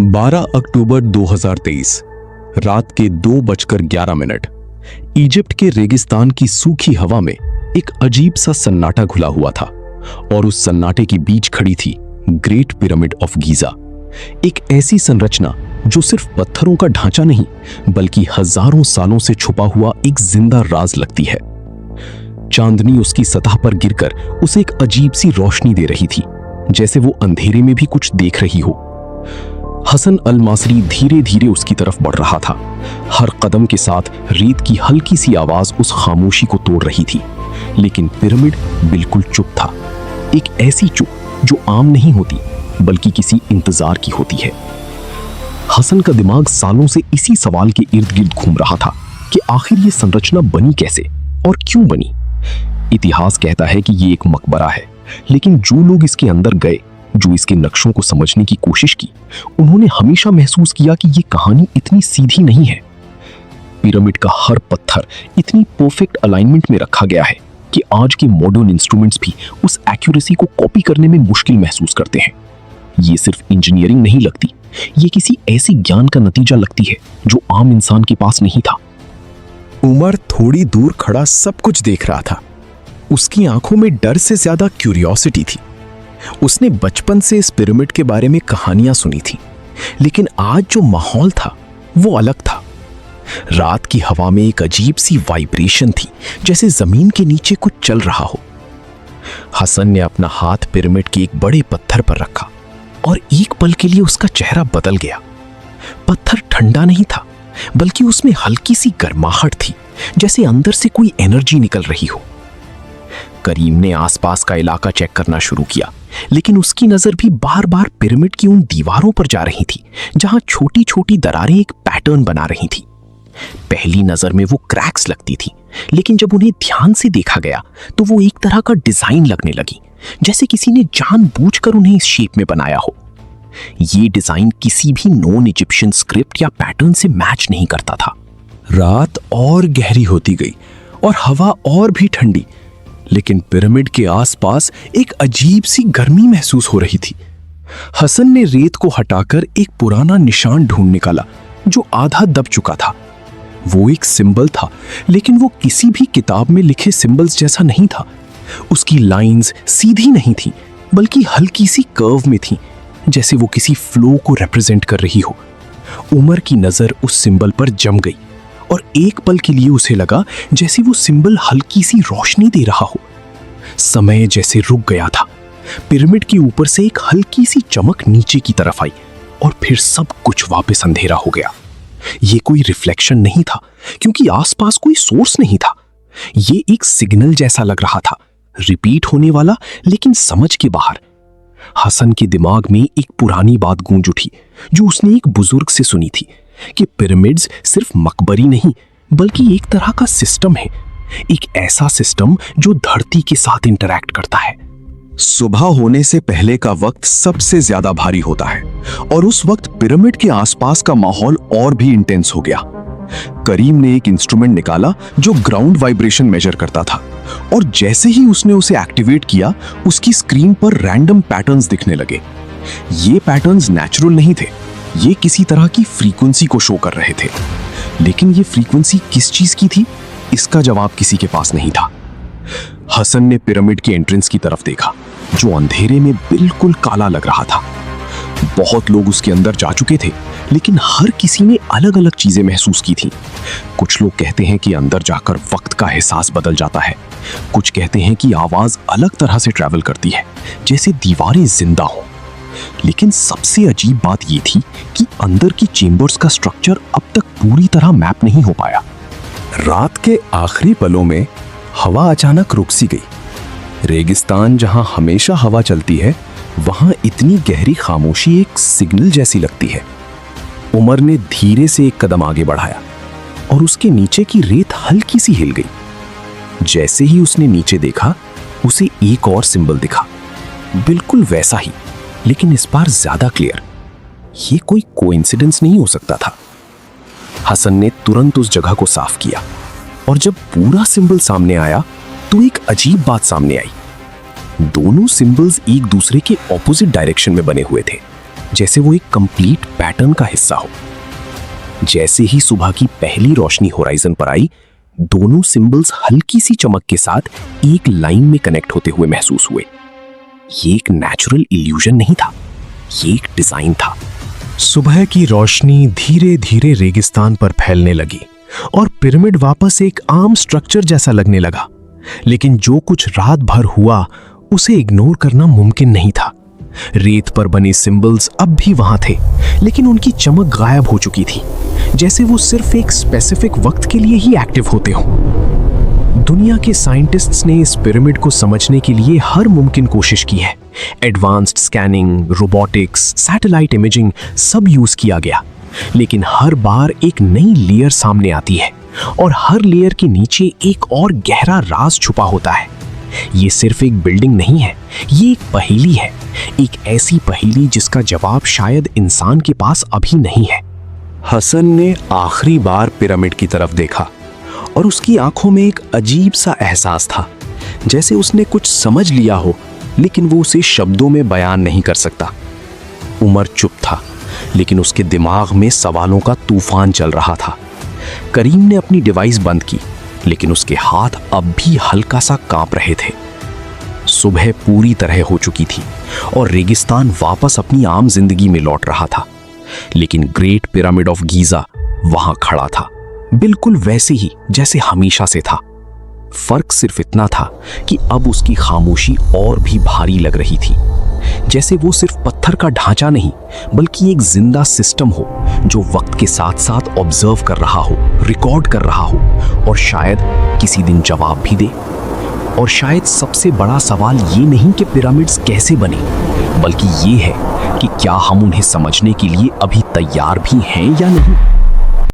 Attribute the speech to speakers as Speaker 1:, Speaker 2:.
Speaker 1: 12 अक्टूबर 2023 रात के 2:11 इजिप्ट के रेगिस्तान की सूखी हवा में एक अजीब सा सन्नाटा घुला हुआ था और उस सन्नाटे के बीच खड़ी थी ग्रेट पिरामिड ऑफ गीजा। एक ऐसी संरचना जो सिर्फ पत्थरों का ढांचा नहीं बल्कि हजारों सालों से छुपा हुआ एक जिंदा राज लगती है। चांदनी उसकी सतह पर गिरकर उसे एक अजीब सी रोशनी दे रही थी, जैसे वो अंधेरे में भी कुछ देख रही हो। हसन अल मासरी धीरे धीरे उसकी तरफ बढ़ रहा था। हर कदम के साथ रेत की हल्की सी आवाज उस खामोशी को तोड़ रही थी, लेकिन पिरामिड बिल्कुल चुप था। एक ऐसी चुप जो आम नहीं होती बल्कि किसी इंतजार की होती है। हसन का दिमाग सालों से इसी सवाल के इर्द गिर्द घूम रहा था कि आखिर ये संरचना बनी कैसे और क्यों बनी। इतिहास कहता है कि ये एक मकबरा है, लेकिन जो लोग इसके अंदर गए, जो इसके नक्शों को समझने की कोशिश की, उन्होंने हमेशा महसूस किया कि ये कहानी इतनी सीधी नहीं है। पिरामिड का हर पत्थर इतनी परफेक्ट अलाइनमेंट में रखा गया है कि आज के मॉडर्न इंस्ट्रूमेंट्स भी उस एक्यूरेसी को कॉपी करने में मुश्किल महसूस करते हैं। ये सिर्फ इंजीनियरिंग नहीं लगती, ये किसी ऐसे ज्ञान का नतीजा लगती है जो आम इंसान के पास नहीं था।
Speaker 2: उमर थोड़ी दूर खड़ा सब कुछ देख रहा था। उसकी आंखों में डर से ज्यादा क्यूरियोसिटी थी। उसने बचपन से इस पिरामिड के बारे में कहानियां सुनी थी, लेकिन आज जो माहौल था वो अलग था। रात की हवा में एक अजीब सी वाइब्रेशन थी, जैसे जमीन के नीचे कुछ चल रहा हो। हसन ने अपना हाथ पिरामिड के एक बड़े पत्थर पर रखा और एक पल के लिए उसका चेहरा बदल गया। पत्थर ठंडा नहीं था, बल्कि उसमें हल्की सी गर्माहट थी, जैसे अंदर से कोई एनर्जी निकल रही हो। करीम ने आसपास का इलाका चेक करना शुरू किया, लेकिन उसकी नजर भी बार बार पिरामिड की उन दीवारों पर जा रही थी जहां छोटी छोटी दरारें एक पैटर्न बना रही थी। पहली नजर में वो क्रैक्स लगती थी, लेकिन जब उन्हें ध्यान से देखा गया तो वो एक तरह का डिजाइन लगने लगी, जैसे किसी ने जानबूझकर उन्हें इस शेप में बनाया हो। ये डिजाइन किसी भी नॉन इजिप्शियन स्क्रिप्ट या पैटर्न से मैच नहीं करता था।
Speaker 1: रात और गहरी होती गई और हवा और भी ठंडी, लेकिन पिरामिड के आसपास एक अजीब सी गर्मी महसूस हो रही थी। हसन ने रेत को हटाकर एक पुराना निशान ढूंढ निकाला जो आधा दब चुका था। वो एक सिंबल था, लेकिन वो किसी भी किताब में लिखे सिंबल्स जैसा नहीं था। उसकी लाइंस सीधी नहीं थी, बल्कि हल्की सी कर्व में थी, जैसे वो किसी फ्लो को रिप्रेजेंट कर रही हो। उमर की नजर उस सिंबल पर जम गई और एक पल के लिए उसे लगा जैसे वो सिंबल हल्की सी रोशनी दे रहा हो। समय जैसे रुक गया था। पिरामिड के ऊपर से एक हल्की सी चमक नीचे की तरफ आई और फिर सब कुछ वापस अंधेरा हो गया। ये कोई रिफ्लेक्शन नहीं था, क्योंकि आसपास कोई सोर्स नहीं था। ये एक सिग्नल जैसा लग रहा था, रिपीट होने वाला, लेकिन समझ के बाहर। हसन के दिमाग में एक पुरानी बात गूंज उठी जो उसने एक बुजुर्ग से सुनी थी कि पिरामिड्स सिर्फ मकबरी नहीं बल्कि एक तरह का सिस्टम है, एक ऐसा सिस्टम जो धरती के साथ इंटरैक्ट करता है। सुबह होने से पहले का वक्त सबसे ज्यादा भारी होता है और उस वक्त पिरामिड के आसपास का माहौल और भी इंटेंस हो गया। करीम ने एक इंस्ट्रूमेंट निकाला जो ग्राउंड वाइब्रेशन मेजर करता था, और जैसे ही उसने उसे एक्टिवेट किया, उसकी स्क्रीन पर रैंडम पैटर्न्स दिखने लगे। ये पैटर्न्स नेचुरल नहीं थे, ये किसी तरह की फ्रीक्वेंसी को शो कर रहे थे। लेकिन ये फ्रीक्वेंसी किस चीज की थी, इसका जवाब किसी के पास नहीं था। हसन ने पिरामिड के एंट्रेंस की तरफ देखा, जो अंधेरे में बिल्कुल काला लग रहा था। बहुत लोग उसके अंदर जा चुके थे, लेकिन हर किसी ने अलग अलग चीजें महसूस की थीं। कुछ लोग कहते हैं कि अंदर जाकर वक्त का एहसास बदल जाता है। कुछ कहते हैं कि आवाज अलग तरह से ट्रैवल करती है, जैसे दीवारें जिंदा हो। लेकिन सबसे अजीब बात यह थी कि अंदर की चेंबर्स का स्ट्रक्चर अब तक पूरी तरह मैप नहीं हो पाया।
Speaker 2: रात के आखिरी पलों में हवा अचानक रुक सी गई। रेगिस्तान जहां हमेशा हवा चलती है, वहां इतनी गहरी खामोशी एक सिग्नल जैसी लगती है। उमर ने धीरे से एक कदम आगे बढ़ाया और उसके नीचे की रेत हल्की सी हिल गई। जैसे ही उसने नीचे देखा, उसे एक और सिंबल दिखा, बिल्कुल वैसा ही, लेकिन इस बार ज्यादा क्लियर। ये कोई कोइंसिडेंस नहीं हो सकता था। हसन ने तुरंत उस जगह को साफ किया, और जब पूरा सिंबल सामने आया तो एक अजीब बात सामने आई। दोनों सिंबल्स एक दूसरे के ऑपोजिट डायरेक्शन में बने हुए थे,
Speaker 1: जैसे वो एक कंप्लीट पैटर्न का हिस्सा हो। जैसे ही सुबह की पहली रोशनी होराइजन पर आई, दोनों सिंबल्स हल्की सी चमक के साथ एक लाइन में कनेक्ट होते हुए महसूस हुए। ये एक नेचुरल इल्यूजन नहीं था, ये एक डिजाइन था।
Speaker 2: सुबह की रोशनी धीरे धीरे रेगिस्तान पर फैलने लगी और पिरामिड वापस एक आम स्ट्रक्चर जैसा लगने लगा। लेकिन जो कुछ रात भर हुआ उसे इग्नोर करना मुमकिन नहीं था। रेत पर बने सिंबल्स अब भी वहां थे, लेकिन उनकी चमक गायब हो चुकी थी, जैसे वो सिर्फ एक स्पेसिफिक वक्त के लिए ही एक्टिव होते हों। दुनिया के साइंटिस्ट्स ने इस पिरामिड को समझने के लिए हर मुमकिन कोशिश की है। Advanced scanning, robotics, satellite imaging सब यूज किया गया, लेकिन हर बार एक नई लेयर सामने आती है और हर लेयर के नीचे एक और गहरा राज छुपा होता है। ये सिर्फ एक बिल्डिंग नहीं है, ये एक पहेली है, एक ऐसी पहेली जिसका जवाब शायद इंसान के पास अभी नहीं है।
Speaker 1: हसन ने आखिरी बार पिरामिड की तरफ देखा और उसकी आंखों में एक अजीब सा एहसास था, जैसे उसने कुछ समझ लिया हो, लेकिन वो उसे शब्दों में बयान नहीं कर सकता। उमर चुप था, लेकिन उसके दिमाग में सवालों का तूफान चल रहा था। करीम ने अपनी डिवाइस बंद की, लेकिन उसके हाथ अब भी हल्का सा कांप रहे थे। सुबह पूरी तरह हो चुकी थी और रेगिस्तान वापस अपनी आम जिंदगी में लौट रहा था, लेकिन ग्रेट पिरामिड ऑफ गीजा वहां खड़ा था, बिल्कुल वैसे ही जैसे हमेशा से था। फर्क सिर्फ इतना था कि अब उसकी खामोशी और भी भारी लग रही थी, जैसे वो सिर्फ पत्थर का ढांचा नहीं, बल्कि एक जिंदा सिस्टम हो जो वक्त के साथ साथ ऑब्जर्व कर रहा हो, रिकॉर्ड कर रहा हो और शायद किसी दिन जवाब भी दे। और शायद सबसे बड़ा सवाल ये नहीं कि पिरामिड्स कैसे बने, बल्कि ये है कि क्या हम उन्हें समझने के लिए अभी तैयार भी हैं या नहीं।